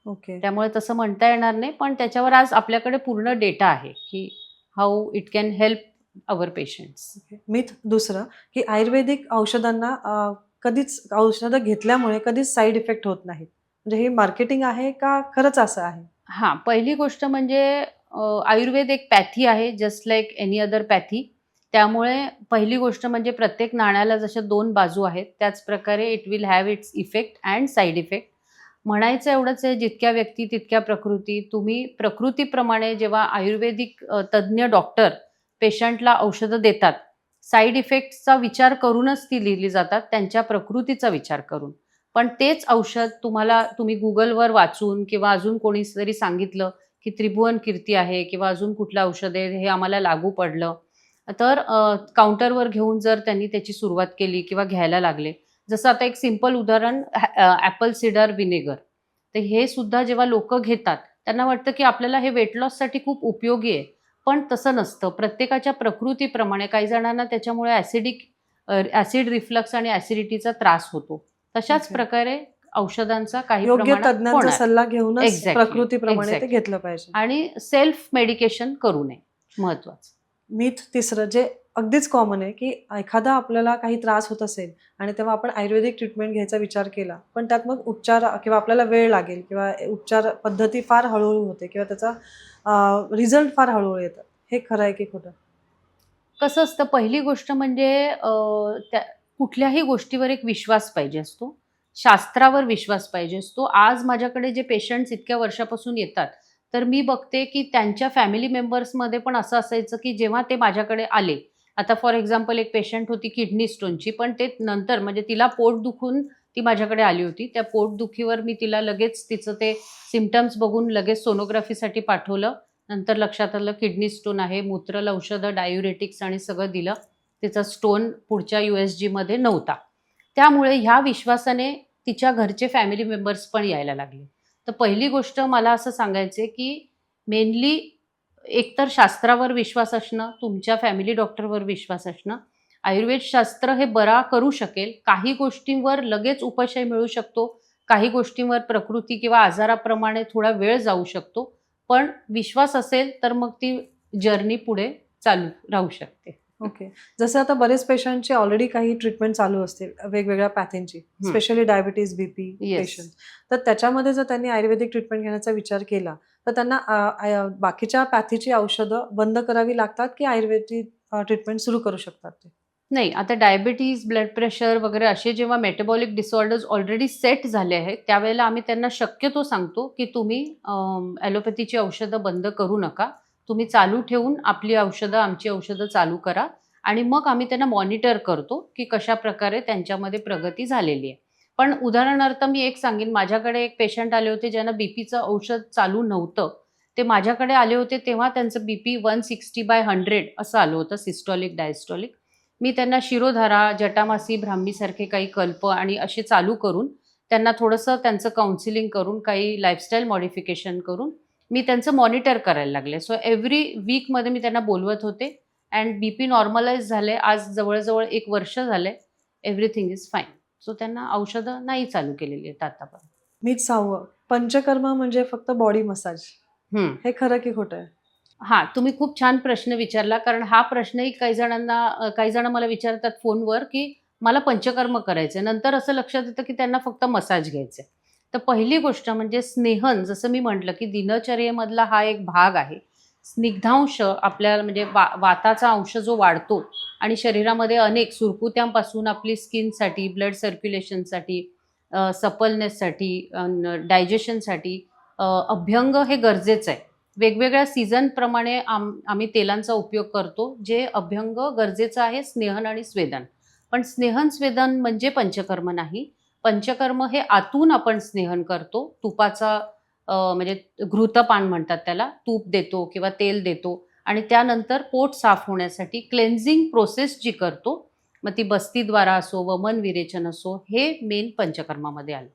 ओके. त्यामुळे तसं म्हणता येणार नाही, पण त्याच्यावर आज आपल्याकडे पूर्ण डेटा आहे, की how it can help our patients. Okay. Myth दुसरं, की आयुर्वेदिक औषधांना कधीच औषधं घेतल्यामुळे कधीच साइड इफेक्ट होत नाहीत. म्हणजे हे मार्केटिंग आहे का खरंच असं आहे? हां, पहिली गोष्ट म्हणजे आयुर्वेद एक पॅथी आहे जस्ट लाइक एनी अदर पॅथी. त्यामुळे पहिली गोष्ट म्हणजे प्रत्येक नाण्याला जशा 2 बाजू आहेत, त्याच प्रकारे it will have its effect and side effect. म्हणायचं एवढंच आहे, जितक्या व्यक्ती तितक्या प्रकृती. तुम्ही प्रकृतीप्रमाणे जेव्हा आयुर्वेदिक तज्ञ डॉक्टर पेशंटला औषधं देतात, साइड इफेक्ट्सचा विचार करूनच ती लिहिली जातात, त्यांच्या प्रकृतीचा विचार करून. पण तेच औषध तुम्ही Googleवर वाचून किंवा अजून कोणीतरी सांगितलं, की त्रिभुवन कीर्ती आहे किंवा अजून कुठलं औषध आहे, हे आम्हाला लागू पडलं. तर काउंटरवर घेऊन जर त्यांनी त्याची सुरुवात केली किंवा घ्यायला लागले. जसं आता एक सिंपल उदाहरण ॲपल सिडर व्हिनेगर. तर हे सुद्धा जेव्हा लोकं घेतात, त्यांना वाटतं, की आपल्याला हे वेट लॉससाठी खूप उपयोगी आहे. पण तसं नसतं. प्रत्येकाच्या प्रकृतीप्रमाणे काही जणांना त्याच्यामुळे ॲसिड रिफ्लक्स आणि ॲसिडिटीचा त्रास होतो. तशाच ओके. प्रकारे औषधांचा काही योग्य प्रमाणात तज्ञांचा होणार. सल्ला घेऊनच एक्झॅक्टली, प्रकृतीप्रमाणे ते एक्झॅक्टली. घेतलं पाहिजे. आणि सेल्फ मेडिकेशन करू नये, महत्वाचं. मिथ तिसरं जे अगदीच कॉमन आहे, की एखादा आपल्याला काही त्रास होत असेल आणि तेव्हा आपण आयुर्वेदिक ट्रीटमेंट घ्यायचा विचार केला, पण त्यात मग उपचार किंवा आपल्याला वेळ लागेल किंवा उपचार पद्धती फार हळू-हळू होते किंवा त्याचा रिझल्ट फार हळू-हळू येतात. हे खरं आहे की खोटं? कसं असतं, पहिली गोष्ट म्हणजे त्या कुठल्याही गोष्टीवर एक विश्वास पाहिजे असतो. शास्त्रावर विश्वास पाहिजे असतो. आज माझ्याकडे जे पेशंट्स इतक्या वर्षापासून येतात, तर मी बघते की त्यांच्या फॅमिली मेंबर्समध्ये पण असं असायचं की जेव्हा ते माझ्याकडे आले, आता फॉर एक्झाम्पल एक पेशंट होती किडनी स्टोनची, पण ते नंतर म्हणजे तिला पोट दुखून ती माझ्याकडे आली होती. त्या पोटदुखीवर मी तिला लगेच तिचं ते सिम्प्टम्स बघून लगेच सोनोग्राफीसाठी पाठवलं. नंतर लक्षात आलं किडनी स्टोन आहे. मूत्रल औषधं, डायुरेटिक्स आणि सगळं दिलं. तिचा स्टोन पुढच्या USGमध्ये नव्हता. त्यामुळे ह्या विश्वासाने तिच्या घरचे फॅमिली मेंबर्स पण यायला लागले. तर पहिली गोष्ट मला असं सांगायचं आहे, की मेनली एकतर शास्त्रावर विश्वास असणं, तुमच्या फॅमिली डॉक्टरवर विश्वास असणं. आयुर्वेद शास्त्र हे बरा करू शकेल. काही गोष्टींवर लगेच उपशय मिळू शकतो. काही गोष्टींवर प्रकृती किंवा आजाराप्रमाणे थोडा वेळ जाऊ शकतो. पण विश्वास असेल तर मग ती जर्नी पुढे चालू राहू शकते. ओके. जसं आता बरेच पेशंटची ऑलरेडी काही ट्रीटमेंट चालू असते वेगवेगळ्या पॅथींची, specially diabetes, BP yes. Patient. तर त्याच्यामध्ये जर त्यांनी आयुर्वेदिक ट्रीटमेंट घेण्याचा विचार केला, तर त्यांना बाकीच्या पॅथीची औषधं बंद करावी लागतात, की आयुर्वेदिक ट्रीटमेंट सुरू करू शकतात ते? नाही, आता डायबिटीज, ब्लड प्रेशर वगैरे असे जेव्हा मेटाबॉलिक डिसऑर्डर्स ऑलरेडी सेट झाले आहेत, त्यावेळेला आम्ही त्यांना शक्यतो सांगतो, की तुम्ही ॲलोपॅथीची औषधं बंद करू नका. तुम्ही चालू ठेवून आपली औषधं, आमची औषधं चालू करा आणि मग आम्ही त्यांना मॉनिटर करतो, की कशाप्रकारे त्यांच्यामध्ये प्रगती झालेली आहे. पण उदाहरणार्थ मी एक सांगेन, माझ्याकडे एक पेशंट आले होते ज्यांना बीपीचं औषध चालू नव्हतं. ते माझ्याकडे आले होते तेव्हा त्यांचं बीपी 160/100 असं आलं होतं, सिस्टॉलिक, डायस्टॉलिक. मी त्यांना शिरोधारा, जटामासी, ब्राह्मीसारखे काही कल्प आणि असे चालू करून त्यांना थोडंसं त्यांचं काउन्सिलिंग करून, काही लाईफस्टाईल मॉडिफिकेशन करून मी त्यांचं मॉनिटर करायला लागले. सो एव्हरी वीकमध्ये मी त्यांना बोलवत होते अँड बीपी नॉर्मलाइज झाले. आज जवळ-जवळ 1 वर्ष झालंय. Everything is fine. सो त्यांना औषधं नाही चालू केलेली आहेत आतापर्यंत. मीच 6वं, पंचकर्म म्हणजे फक्त बॉडी मसाज. हे खरं की खोटं आहे? हां, तुम्ही खूप छान प्रश्न विचारला. कारण हा प्रश्नही काही जणांना काही जण मला विचारतात फोनवर, की मला पंचकर्म करायचंय. नंतर असं लक्षात येतं, की त्यांना फक्त मसाज घ्यायचा आहे. तर पहिली गोष्ट म्हणजे स्नेहन, जसं मी म्हटलं, की दिनचर्येमधला हा एक भाग आहे. स्निग्धांश आपल्याला म्हणजे वाताचा अंश जो वाढतो आणि शरीरामध्ये अनेक सुरकुत्यांपासून आपली स्किनसाठी, ब्लड सर्क्युलेशनसाठी, सपलनेससाठी, डायजेशनसाठी अभ्यंग हे गरजेचं आहे. वेगवेगळ्या सीझनप्रमाणे आम्ही तेलांचा उपयोग करतो. जे अभ्यंग गरजेचं आहे स्नेहन आणि स्वेदन. पण स्नेहन, स्वेदन म्हणजे पंचकर्म नाही. पंचकर्म हे आतून आपण स्नेहन करतो. तुपाचा म्हणजे घृतपान म्हणतात त्याला. तूप देतो किंवा तेल देतो आणि त्यानंतर पोट साफ होण्यासाठी क्लेन्झिंग प्रोसेस जी करतो, मग ती बस्तीद्वारा असो, वमन विरेचन असो, हे मेन पंचकर्मामध्ये आलं.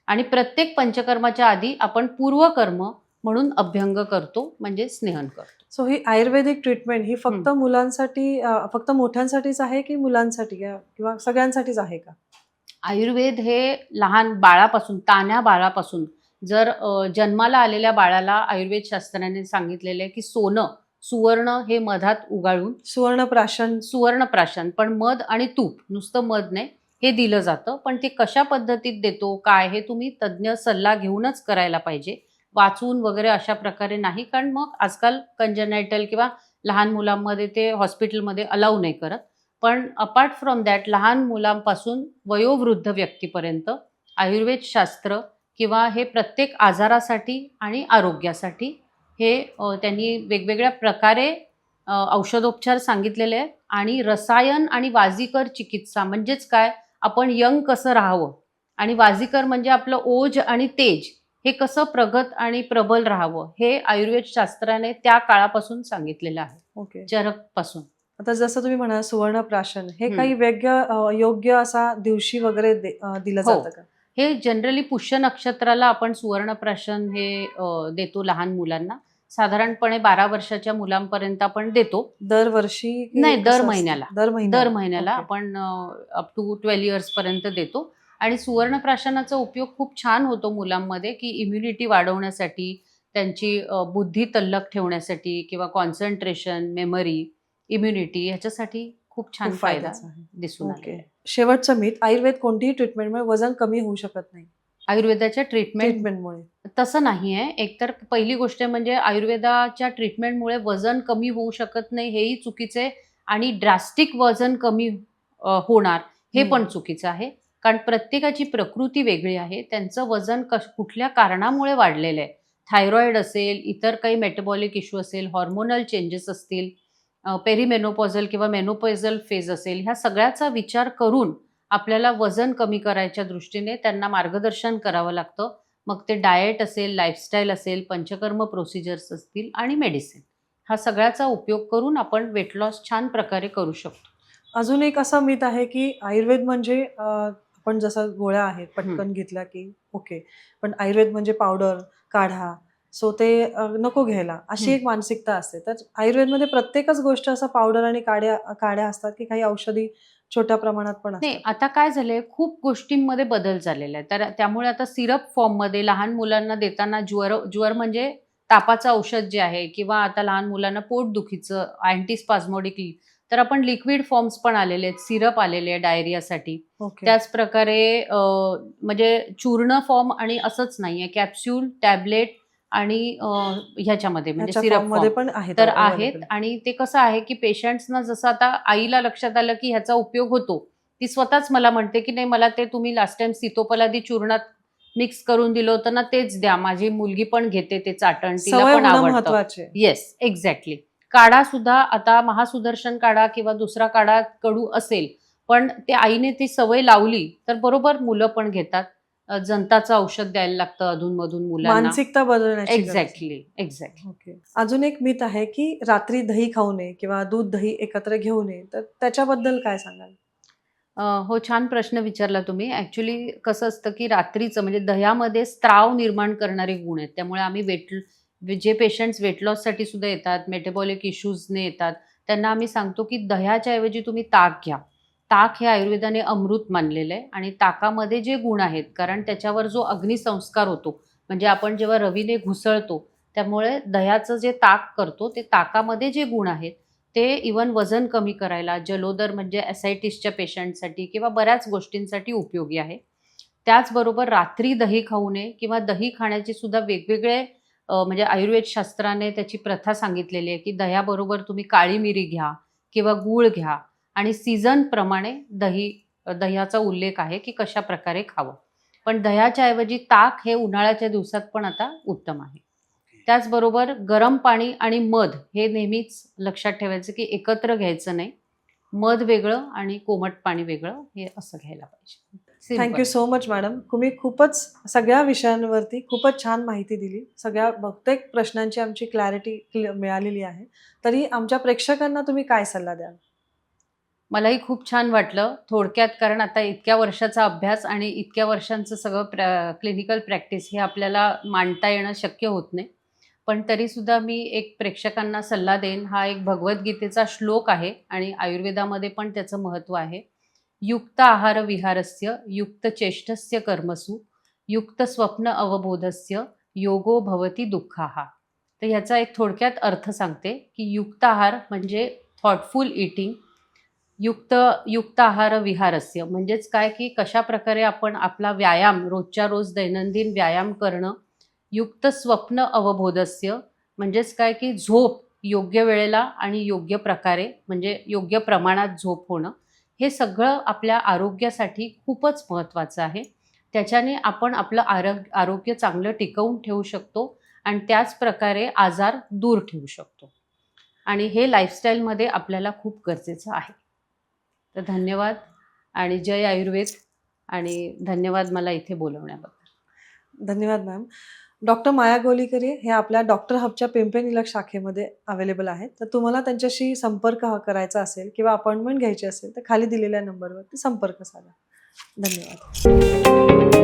आणि प्रत्येक पंचकर्माच्या आधी आपण पूर्वकर्म म्हणून अभ्यंग करतो, म्हणजे स्नेहन करतो. सो ही आयुर्वेदिक ट्रीटमेंट ही फक्त हं. मुलांसाठी फक्त मोठ्यांसाठीच आहे की मुलांसाठी किंवा सगळ्यांसाठीच आहे का? आयुर्वेद हे लहान बाळापासून, तान्ह्या बाळापासून जर जन्माला आलेल्या बाळाला आयुर्वेद शास्त्राने सांगितलेलं आहे, की सोनं, सुवर्ण हे मधात उगाळून सुवर्णप्राशन. सुवर्णप्राशन, पण मध आणि तूप, नुसतं मध नाही, हे दिलं जातं. पण ते कशा पद्धतीत देतो, काय, हे तुम्ही तज्ञ सल्ला घेऊनच करायला पाहिजे. वाचून वगैरे अशा प्रकारे नाही. कारण मग आजकाल कंजेनायटल किंवा लहान मुलांमध्ये ते हॉस्पिटलमध्ये अलाऊ नाही करत. पण अपार्ट फ्रॉम दॅट लहान मुलांपासून वयोवृद्ध व्यक्तीपर्यंत आयुर्वेद शास्त्र किंवा हे प्रत्येक आजारासाठी आणि आरोग्यासाठी हे त्यांनी वेगवेगळ्या प्रकारे औषधोपचार सांगितलेले आहेत आणि रसायन आणि वाजीकर चिकित्सा म्हणजेच काय, आपण यंग कसं राहावं आणि वाजीकर म्हणजे आपलं ओज आणि तेज हे कसं प्रगत आणि प्रबल राहावं, हे आयुर्वेद शास्त्राने त्या काळापासून सांगितलेलं आहे, ओके. चरकपासून. आता जसं तुम्ही म्हणाला सुवर्णप्राशन हे हं. काही योग्य असा दिवशी वगैरे दिलं हो. जातं का? हे जनरली पुष्य नक्षत्राला आपण सुवर्णप्राशन हे देतो लहान मुलांना. साधारणपणे 12 वर्षाच्या मुलांपर्यंत आपण देतो. दरवर्षी की नाही, कसं दर असतं? महिन्याला. दर दर महिन्याला. महिन्याला ओके. आपण अप टू 12 इयर्स पर्यंत देतो. आणि सुवर्णप्राशनाचा उपयोग खूप छान होतो मुलांमध्ये, की इम्युनिटी वाढवण्यासाठी, त्यांची बुद्धी तल्लख ठेवण्यासाठी किंवा कॉन्सन्ट्रेशन, मेमरी, इम्युनिटी ह्याच्यासाठी खूप खूप छान फायदा फायद्याचं आहे. दिसून ओके. आलेला आहे. शेवटचं मिथ, आयुर्वेद कोणतीही ट्रीटमेंटमुळे वजन कमी होऊ शकत नाही. आयुर्वेदाच्या ट्रीटमेंट ट्रीटमेंटमुळे. तसं नाही आहे. एकतर पहिली गोष्ट म्हणजे आयुर्वेदाच्या ट्रीटमेंटमुळे वजन कमी होऊ शकत नाही हेही चुकीचं आहे आणि ड्रास्टिक वजन कमी होणार हे हं. पण चुकीचं आहे. कारण प्रत्येकाची प्रकृती वेगळी आहे. त्यांचं वजन कुठल्या कारणामुळे वाढलेलं आहे. थायरॉईड असेल, इतर काही मेटाबॉलिक इश्यू असेल, हॉर्मोनल चेंजेस असतील, पेरिमेनोपॉझल किंवा मेनोपॉझल फेज असेल, ह्या सगळ्याचा विचार करून आपल्याला वजन कमी करायच्या दृष्टीने त्यांना मार्गदर्शन करावं लागतं. मग ते डाएट असेल, लाईफस्टाईल असेल, पंचकर्म प्रोसिजर्स असतील आणि मेडिसिन. हा सगळ्याचा उपयोग करून आपण वेट लॉस छान प्रकारे करू शकतो. अजून एक असं मिथ आहे, की आयुर्वेद म्हणजे आपण जसं गोळ्या आहेत हं. पटकन घेतल्या की ओके. पण आयुर्वेद म्हणजे पावडर, काढा. सो ते नको घ्यायला अशी हं. एक मानसिकता असते. तर आयुर्वेदमध्ये प्रत्येकच गोष्ट असं पावडर आणि काड्या काड्या असतात, की काही औषधी छोट्या प्रमाणात पण नाही, असतात. आता काय झालंय, खूप गोष्टींमध्ये बदल झालेला आहे. तर त्यामुळे आता सिरप फॉर्ममध्ये लहान मुलांना देताना ज्वर म्हणजे तापाचं औषध जे आहे किंवा आता लहान मुलांना पोटदुखीचं अँटीस्पाझमोडिक, तर आपण लिक्विड फॉर्म्स पण आलेले आहेत, सिरप आलेले आहे डायरियासाठी. ओके. त्याच प्रकारे म्हणजे चूर्ण फॉर्म आणि असंच नाहीये, कॅप्सूल, टॅबलेट आणि ह्याच्यामध्ये म्हणजे ह्याच्या सिरप फॉर्ममध्ये फॉर्म पण आहेत तर आहेत. अवेलेबल. आणि ते कसं आहे, की पेशंट्सना जसं आता आईला लक्षात आलं, की ह्याचा उपयोग होतो. ती स्वतःच मला म्हणते, की "नाही, मला ते तुम्ही लास्ट टाईम सीतोपलादी चूर्णात मिक्स करून दिलं होतं ना, तेच द्या. माझी मुलगी पण घेते ते चाटण, तिला सवय पण होणं आवडतं." महत्वाचे आहे. Yes, exactly. काढासुद्धा आता महासुदर्शन काढा किंवा दुसरा काढा कडू असेल, पण ते आईने ती सवय लावली, तर बरोबर मुलं पण घेतात. जंताचं औषध द्यायला लागतं अधून-मधून मुलांना. मानसिकता बदलण्याची गरज आहे. Exactly, exactly. ओके. अजून एक मिथ आहे, की रात्री दही खाऊ नये किंवा दूध, दही एकत्र घेऊ नये. तर त्याच्याबद्दल काय सांगाल? हो, छान प्रश्न विचारला तुम्ही. ॲक्चुअली कसं असतं, की रात्रीचं म्हणजे दह्यामध्ये स्त्राव निर्माण करणारे गुण आहेत. त्यामुळे आम्ही जे पेशंट्स वेट लॉससाठी सुद्धा येतात, मेटाबॉलिक इश्यूजने येतात, त्यांना आम्ही सांगतो, की दह्याच्या ऐवजी तुम्ही ताक घ्या. ताक हे आयुर्वेदाने अमृत मानलेलं आहे आणि ताकामध्ये जे गुण आहेत, कारण त्याच्यावर जो अग्निसंस्कार होतो, म्हणजे आपण जेव्हा रवीने घुसळतो, त्यामुळे दह्याचं जे ताक करतो, ते ताकामध्ये जे गुण आहेत, ते इव्हन वजन कमी करायला, जलोदर म्हणजे ॲसायटिसच्या पेशंटसाठी किंवा बऱ्याच गोष्टींसाठी उपयोगी आहे. त्याचबरोबर रात्री दही खाऊ नये किंवा दही खाण्याचे सुद्धा वेगवेगळे म्हणजे आयुर्वेद शास्त्राने त्याची प्रथा सांगितलेली आहे, की दह्याबरोबर तुम्ही काळी मिरी घ्या किंवा गूळ घ्या आणि सीझनप्रमाणे दह्याचा उल्लेख आहे, की कशाप्रकारे खावं. पण दह्याच्या ऐवजी ताक हे उन्हाळ्याच्या दिवसात पण आता उत्तम आहे. त्याचबरोबर गरम पाणी आणि मध हे नेहमीच लक्षात ठेवायचं, की एकत्र घ्यायचं नाही. मध वेगळं आणि कोमट पाणी वेगळं हे असं घ्यायला पाहिजे. Thank simple. You so much madam. तुम्ही खूपच सगळ्या विषयांवरती खूपच छान माहिती दिली. सगळ्या बहुतेक प्रश्नांची आमची क्लॅरिटी मिळालेली आहे. तरी आमच्या प्रेक्षकांना तुम्ही काय सल्ला द्याल? मलाही खूप छान वाटलं थोडक्यात, कारण आता इतक्या वर्षाचा अभ्यास आणि इतक्या वर्षांचं सगळं क्लिनिकल प्रॅक्टिस हे आपल्याला मांडता येणं शक्य होत नाही. पण तरीसुद्धा मी एक प्रेक्षकांना सल्ला देईन, हा एक भगवद्गीतेचा श्लोक आहे आणि आयुर्वेदामध्ये पण त्याचं महत्त्व आहे. युक्त आहार विहारस्य, युक्त चेष्टस्य कर्मसु, युक्त स्वप्न अवबोधस्य, योगो भवति दुःखाः. तर ह्याचा एक थोडक्यात अर्थ सांगते, की युक्त आहार म्हणजे थॉटफुल ईटिंग, युक्त आहार विहारस्य म्हणजेच काय, की कशाप्रकारे आपण आपला व्यायाम रोजच्या रोज दैनंदिन व्यायाम करणं. युक्त स्वप्न अवबोधस्य म्हणजेच काय, की झोप योग्य वेळेला आणि योग्य प्रकारे म्हणजे योग्य प्रमाणात झोप होणं. हे सगळं आपल्या आरोग्यासाठी खूपच महत्त्वाचं आहे. त्याच्याने आपण आपलं आरोग्य चांगलं टिकवून ठेवू शकतो आणि त्याच प्रकारे आजार दूर ठेवू शकतो. आणि हे लाईफस्टाईलमध्ये आपल्याला खूप गरजेचं आहे. तर धन्यवाद आणि जय आयुर्वेद आणि धन्यवाद मला इथे बोलवण्याबद्दल. धन्यवाद मॅम. डॉक्टर माया गोलीकरे हे आपल्या डॉक्टर हबच्या पिंपरी निलख शाखेमध्ये अवेलेबल आहेत. तर तुम्हाला त्यांच्याशी संपर्क करायचा असेल किंवा अपॉइंटमेंट घ्यायची असेल तर खाली दिलेल्या नंबरवरती संपर्क साधा. धन्यवाद.